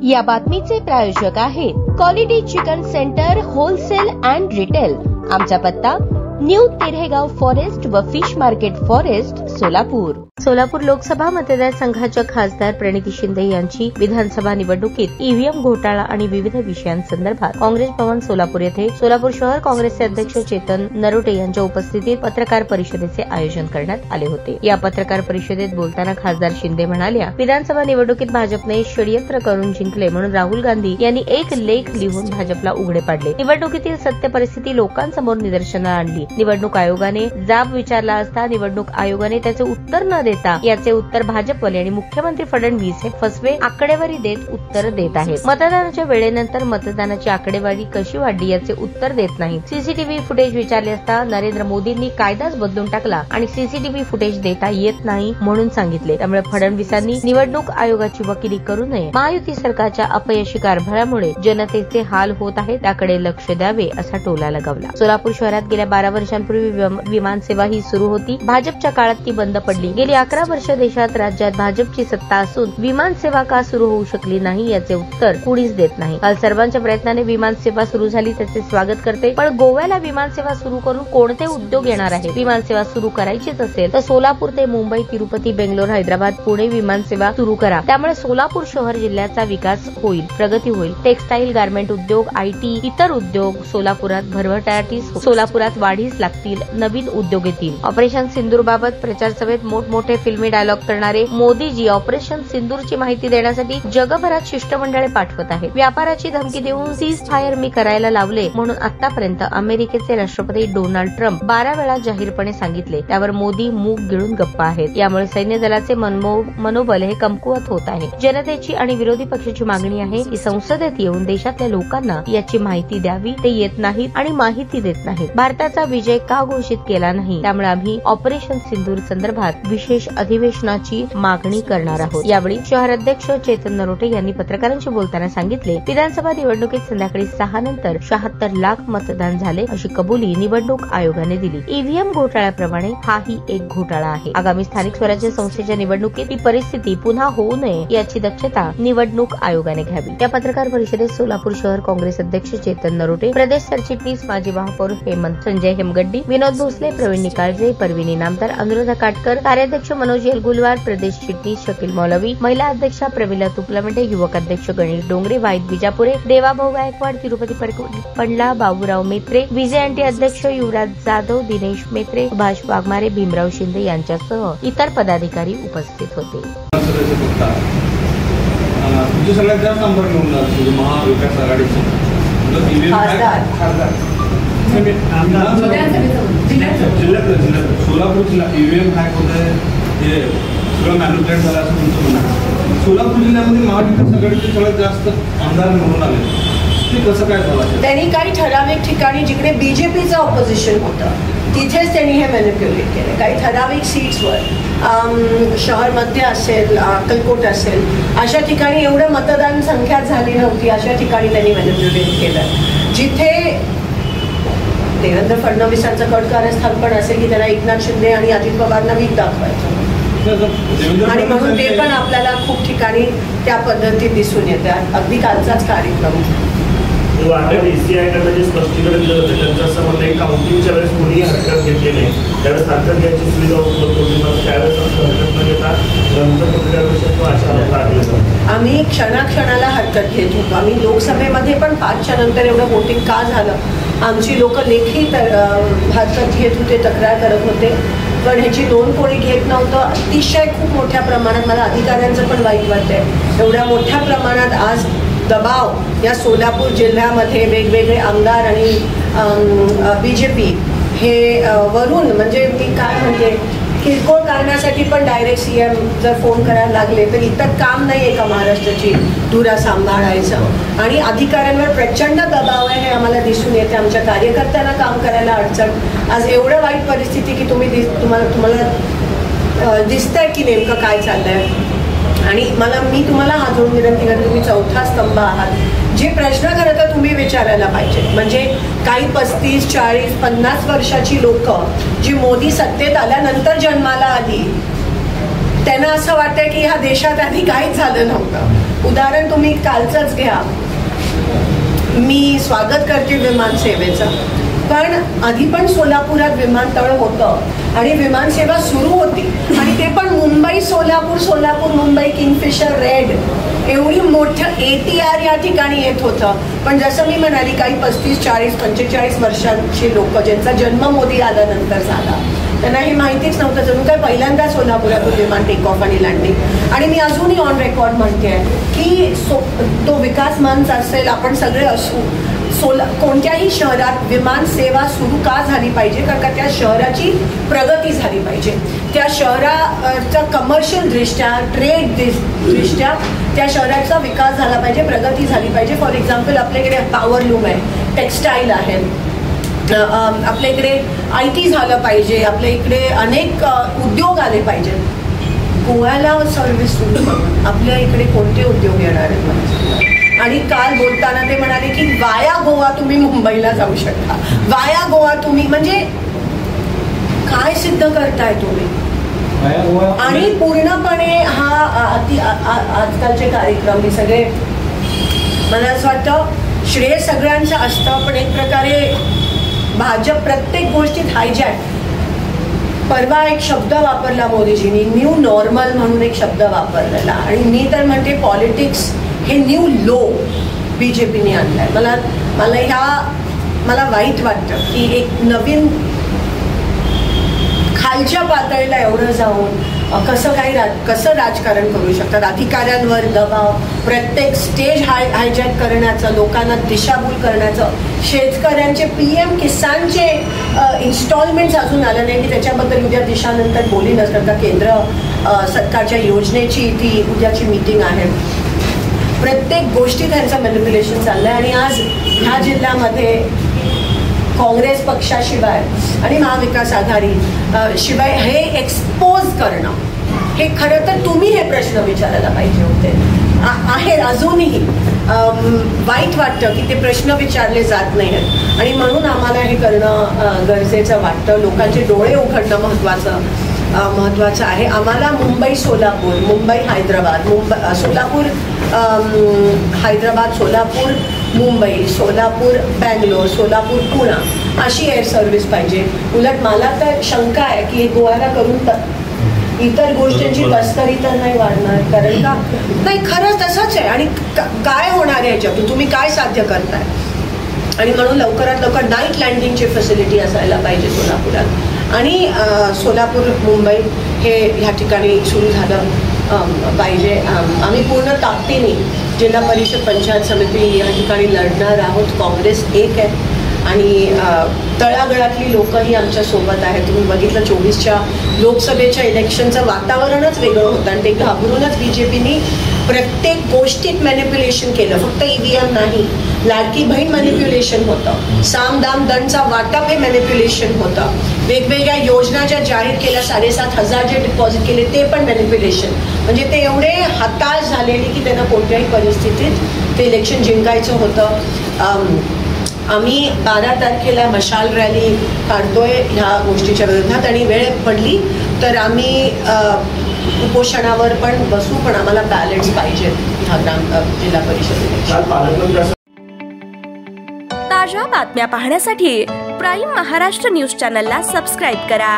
या बातमीचे प्रायोजक आहेत quality chicken centre wholesale and retail. आमचा पत्ता न्यू तिरेगाव फॉरेस्ट व fish market forest, Solapur. Solapur Lok Sabha मतदारसंघाच्या खासदार प्रणिती शिंदे यांची विधानसभा निवडणुकीत ईव्हीएम घोटाळा आणि विविध विषयांसंदर्भात काँग्रेस भवन सोलापूर येथे सोलापूर शहर काँग्रेसचे अध्यक्ष चेतन नरोटे यांच्या उपस्थितीत पत्रकार परिषदेचे आयोजन करण्यात आले होते। या पत्रकार परिषदेत बोलताना खासदार शिंदे म्हणाल्या, विधानसभा निवडणुकीत भाजपने षडयंत्र करून जिंकले म्हणून राहुल गांधी यांनी एक लेख लिहून भाजपला उघडे पाडले। निवडणुकीतील सत्य परिस्थिती लोकांसमोर निदर्शनास आणली। निवडणूक आयोगाने जाब विचारला असता निवडणूक आयोगाने त्याचे उत्तर न देता याचे उत्तर भाजपवाले आणि मुख्यमंत्री फडणवीस हे फसवे आकडेवारी देत उत्तर देत आहेत। मतदानाच्या वेळेनंतर मतदानाची आकडेवारी कशी वाढली याचे उत्तर देत नाही। सीसीटीव्ही फुटेज विचारले असता नरेंद्र मोदींनी कायदाच बदलून टाकला आणि सीसीटीव्ही फुटेज देता येत नाही म्हणून सांगितले। त्यामुळे फडणवीसांनी निवडणूक आयोगाची वकिली करू नये। महायुती सरकारच्या अपयशी कारभारामुळे जनतेचे हाल होत आहेत, त्याकडे लक्ष द्यावे असा टोला लगावला। सोलापूर शहरात गेल्या 12 वर्षांपूर्वी विमान सेवा ही सुरू होती। भाजपच्या काळात ती बंद पडली। गेली 11 वर्ष देशात राज्यात भाजपची सत्ता असून विमान सेवा का सुरू होऊ शकली नाही याचे उत्तर कुणीच देत नाही। काल सर्वांच्या प्रयत्नाने विमान सेवा सुरू झाली, त्याचे स्वागत करते, पण गोव्याला विमान सेवा सुरू करून कोणते उद्योग येणार आहेत? विमान सेवा सुरू करायचीच असेल तर सोलापूर ते मुंबई, तिरुपती, बेंगलोर, हैदराबाद, पुणे विमान सेवा सुरू करा। त्यामुळे सोलापूर शहर जिल्ह्याचा विकास होईल, प्रगती होईल। टेक्सटाईल, गारमेंट उद्योग, आयटी, इतर उद्योग सोलापुरात भरभराटीस, सोलापुरात वाढीस लागतील, नवीन उद्योग येतील। ऑपरेशन सिंदूर बाबत प्रचार सभेत मोठमोठे फिल्मी डायलॉग करणारे मोदीजी ऑपरेशन सिंदूरची माहिती देण्यासाठी जगभरात शिष्टमंडळे पाठवत आहेत। व्यापाराची धमकी देऊन सीज फायर मी करायला लावले म्हणून आतापर्यंत अमेरिकेचे राष्ट्रपती डोनाल्ड ट्रम्प 12 वेळा जाहीरपणे सांगितले। त्यावर मोदी मूग गिळून गप्प आहेत। यामुळे सैन्य दलाचे मनोबल हे कमकुवत होत आहे। जनतेची आणि विरोधी पक्षाची मागणी आहे की संसदेत येऊन देशातल्या लोकांना याची माहिती द्यावी, ते येत नाहीत आणि माहिती देत नाहीत। भारताचा विजय का घोषित केला नाही, त्यामुळे आम्ही ऑपरेशन सिंदूर संदर्भात विशेष अधिवेशनाची मागणी करणार आहोत। यावेळी शहर अध्यक्ष चेतन नरोटे यांनी पत्रकारांशी बोलताना सांगितले, विधानसभा निवडणुकीत संध्याकाळी 6 नंतर 76 लाख मतदान झाले अशी कबुली निवडणूक आयोगाने दिली। ईव्हीएम घोटाळ्याप्रमाणे हाही एक घोटाळा आहे। आगामी स्थानिक स्वराज्य संस्थेच्या निवडणुकीत ही परिस्थिती पुन्हा होऊ नये याची दक्षता निवडणूक आयोगाने घ्यावी। या पत्रकार परिषदेत सोलापूर शहर काँग्रेस अध्यक्ष चेतन नरोटे, प्रदेश सरचिटणीस माजी महापौर संजय हेमगड्डी, विनोद भोसले, प्रवीण निकाळजे, परवीन इनामदार, अनुराधा काटकर, कार्याध्यक्ष मनोज येलगुलवार, प्रदेश चिटणीस शकील मौलवी, महिला अध्यक्षा प्रमिला तुपलामेटे, युवक अध्यक्ष गणेश डोंगरे, वाईद बिजापुरे, देवाभाऊ गायकवाड, तिरुपती पंडला, बाबूराव मेत्रे, विजय अध्यक्ष युवराज जाधव, दिनेश मेत्रे, सुभाष वाघमारे, भीमराव शिंदे यांच्यासह इतर पदाधिकारी उपस्थित होते। सगळ्यात जास्त नंबर घेऊन महाविकास आघाडीचे जिल्ह्यात सोलापूर जिल्हा ईव्हीएम हॅक होत आहे, हे सगळं मॅन्युप्युलेट झालं असं तुमचं म्हणणं आहे। सोलापूर जिल्ह्यामध्ये महाविकास आघाडीचे सगळ्यात जास्त आमदार निवडून आले, ते कसं काय झालं? त्यांनी काही ठराविक ठिकाणी जिकडे बीजेपीचं ऑपोजिशन होतं तिथेच त्यांनी हे मॅन्युप्युलेट केले। काही ठराविक सीट्सवर शहर मध्य असेल, अक्कलकोट असेल, अशा ठिकाणी एवढं मतदान संख्या झाली नव्हती, अशा ठिकाणी त्यांनी मॅन्युप्युलेट केलं। जिथे देवेंद्र फडणवीसांचं कडकारस्थान पण असेल की त्यांना एकनाथ शिंदे आणि अजित पवारांना वीक दाखवायचं आणि म्हणून ते पण आपल्याला खूप ठिकाणी त्या पद्धतीत दिसून येते। अगदी कालचाच कार्यक्रम ECIकडे जे स्पष्टीकरण दिलं होतं त्यांचं असं म्हणणं आहे, काउंटिंगच्या वेळेस कोणीही हरकत घेतली नाही, त्यावेळेस हरकत घ्यायची सुविधा उपलब्ध होती, त्यावेळेस हरकत न घेता आम्ही क्षणाक्षणाला हरकत घेत होतो। आम्ही लोकसभेमध्ये पण 5च्या नंतर एवढं वोटिंग का झालं, आमची लोक लेखी हरकत घेत होते, तक्रार करत होते, पण ह्याची नोंद कोणी घेत नव्हतं। अतिशय खूप मोठ्या प्रमाणात मला अधिकाऱ्यांचं पण वाईट वाटतंय, एवढ्या मोठ्या प्रमाणात आज दबाव या सोलापूर जिल्ह्यामध्ये वेगवेगळे आमदार आणि बीजेपी हे वरून म्हणजे मी काय म्हणते किरकोळ कारणासाठी पण डायरेक्ट सीएम जर फोन करायला लागले तर इतर काम नाही आहे का महाराष्ट्राची धुरा सांभाळायचं, आणि अधिकाऱ्यांवर प्रचंड दबाव आहे हे आम्हाला दिसून येते। आमच्या कार्यकर्त्यांना काम करायला अडचण। आज एवढं वाईट परिस्थिती की तुम्हाला दिसतंय की नेमकं काय चाललंय, आणि मी तुम्हाला हात जोडून विनंती करते, तुम्ही चौथा स्तंभ आहात। जे प्रश्न खरं तर तुम्ही विचारायला पाहिजे, म्हणजे काही 35, 40, 50 वर्षाची लोक जी मोदी सत्तेत आल्यानंतर जन्माला आली त्यांना असं वाटतं की ह्या देशात आधी काहीच झालं नव्हतं. उदाहरण तुम्ही कालचंच घ्या. मी स्वागत करते विमानसेवेचं, पण आधी पण सोलापुरात विमानतळ होतं आणि विमानसेवा सुरू होती आणि ते पण मुंबई सोलापूर, सोलापूर मुंबई, किंगफिशर रेड एवढी मोठं ATR या ठिकाणी येत होतं. पण जसं मी म्हणाली, काही 35, 40, 45 वर्षांची लोक ज्यांचा जन्म मोदी आल्यानंतर झाला, त्यांना हे माहितीच नव्हतं. जणू काय पहिल्यांदा सोलापुरातून विमान टेक ऑफ आणि लँडिंग. आणि मी अजूनही ऑन रेकॉर्ड म्हणते की तो विकास मंच असेल, आपण सगळे असू, कोणत्याही शहरात विमान सेवा सुरू का झाली पाहिजे? कारण का त्या शहराची प्रगती झाली पाहिजे, त्या शहराचा कमर्शियल दृष्ट्या, ट्रेड दृष्ट्या त्या शहराचा विकास झाला पाहिजे, प्रगती झाली पाहिजे. फॉर एक्झाम्पल आपल्याकडे पॉवरलूम आहे, टेक्स्टाईल आहे, आपल्या इकडे IT झालं पाहिजे, आपल्या इकडे अनेक उद्योग आले पाहिजेत. गोव्याला सर्व्हिस सुरू करून आपल्या इकडे कोणते उद्योग येणार आहेत? आणि काल बोलताना ते म्हणाले की वाया गोवा तुम्ही मुंबईला जाऊ शकता, वाया गोवा तुम्ही, म्हणजे काय सिद्ध करताय तुम्ही? आणि पूर्णपणे हा आजकालचे कार्यक्रम हे सगळे, मला असं वाटतं श्रेय सगळ्यांचं असतं, पण एक प्रकारे भाजप प्रत्येक गोष्टीत हायजॅक. परवा एक शब्द वापरला मोदीजींनी, न्यू नॉर्मल म्हणून एक शब्द वापरलेला, आणि मी तर म्हणते पॉलिटिक्स हे न्यू लो BJPने आणलाय. मला वाईट वाटतं की एक नवीन खालच्या पातळीला एवढं जाऊन कसं राजकारण करू शकतात. अधिकाऱ्यांवर दबाव, प्रत्येक स्टेज हायजॅक करण्याचं, लोकांना दिशाभूल करण्याचं. शेतकऱ्यांचे PM किसानचे इन्स्टॉलमेंट्स अजून आलं नाही, मी त्याच्याबद्दल उद्या दिशानंतर बोलीनच, करता केंद्र सरकारच्या योजनेची ती उद्याची मीटिंग आहे. प्रत्येक गोष्टी त्यांचं मॅनिप्युलेशन चाललंय. आणि आज ह्या जिल्ह्यामध्ये काँग्रेस पक्षाशिवाय आणि महाविकास आघाडी शिवाय हे एक्सपोज करणं, हे खरं तर तुम्ही हे प्रश्न विचारायला पाहिजे होते. आहे अजूनही वाईट वाटतं की ते प्रश्न विचारले जात नाही आहेत, आणि म्हणून आम्हाला हे करणं गरजेचं वाटतं. लोकांचे डोळे उघडणं महत्त्वाचं आहे. आम्हाला मुंबई सोलापूर, मुंबई हैदराबाद, सोलापूर हैदराबाद, सोलापूर मुंबई, सोलापूर बँगलोर, सोलापूर पुणे अशी एअर सर्व्हिस पाहिजे. उलट मला तर शंका आहे की हे गोव्याला करून इतर गोष्टींची तस्करी तर नाही वाढणार, कारण का नाही, खरंच तसंच आहे. आणि काय होणार आहे याच्यातून, तुम्ही काय साध्य करताय? आणि म्हणून लवकरात लवकर नाईट लँडिंगची फॅसिलिटी असायला पाहिजे सोलापुरात. आणि सोलापूर मुंबई हे ह्या ठिकाणी सुरू झालं पाहिजे. आम्ही पूर्ण ताकदीने जिल्हा परिषद पंचायत समिती या ठिकाणी लढणार आहोत. काँग्रेस एक आहे आणि तळागाळातली लोकही आमच्या सोबत आहेत. तुम्ही बघितलं 24च्या लोकसभेच्या इलेक्शनचं वातावरणच वेगळं होतं आणि ते घाबरूनच BJPने प्रत्येक गोष्टीत मॅनिप्युलेशन केलं. फक्त EVM नाही, लाडकी बहीण मॅनिप्युलेशन होतं, साम दाम दंडचा वाटप हे मॅनिप्युलेशन होतं, वेगवेगळ्या योजना ज्या जाहीर केल्या, 7,500 जे डिपॉझिट केले ते पण मॅनिप्युलेशन. म्हणजे ते एवढे हताश झालेले की त्यांना कोणत्याही परिस्थितीत ते इलेक्शन जिंकायचं होतं. आम्ही 12 तारखेला मशाल रॅली काढतोय ह्या गोष्टीच्या विरोधात, आणि वेळ पडली तर आम्ही उपोषणावर पण बसू, पण आम्हाला बॅलेन्स पाहिजे ह्या जिल्हा परिषदेत. ताज्या बातम्या पाहण्यासाठी प्राईम महाराष्ट्र न्यूज चॅनलला सबस्क्राईब करा.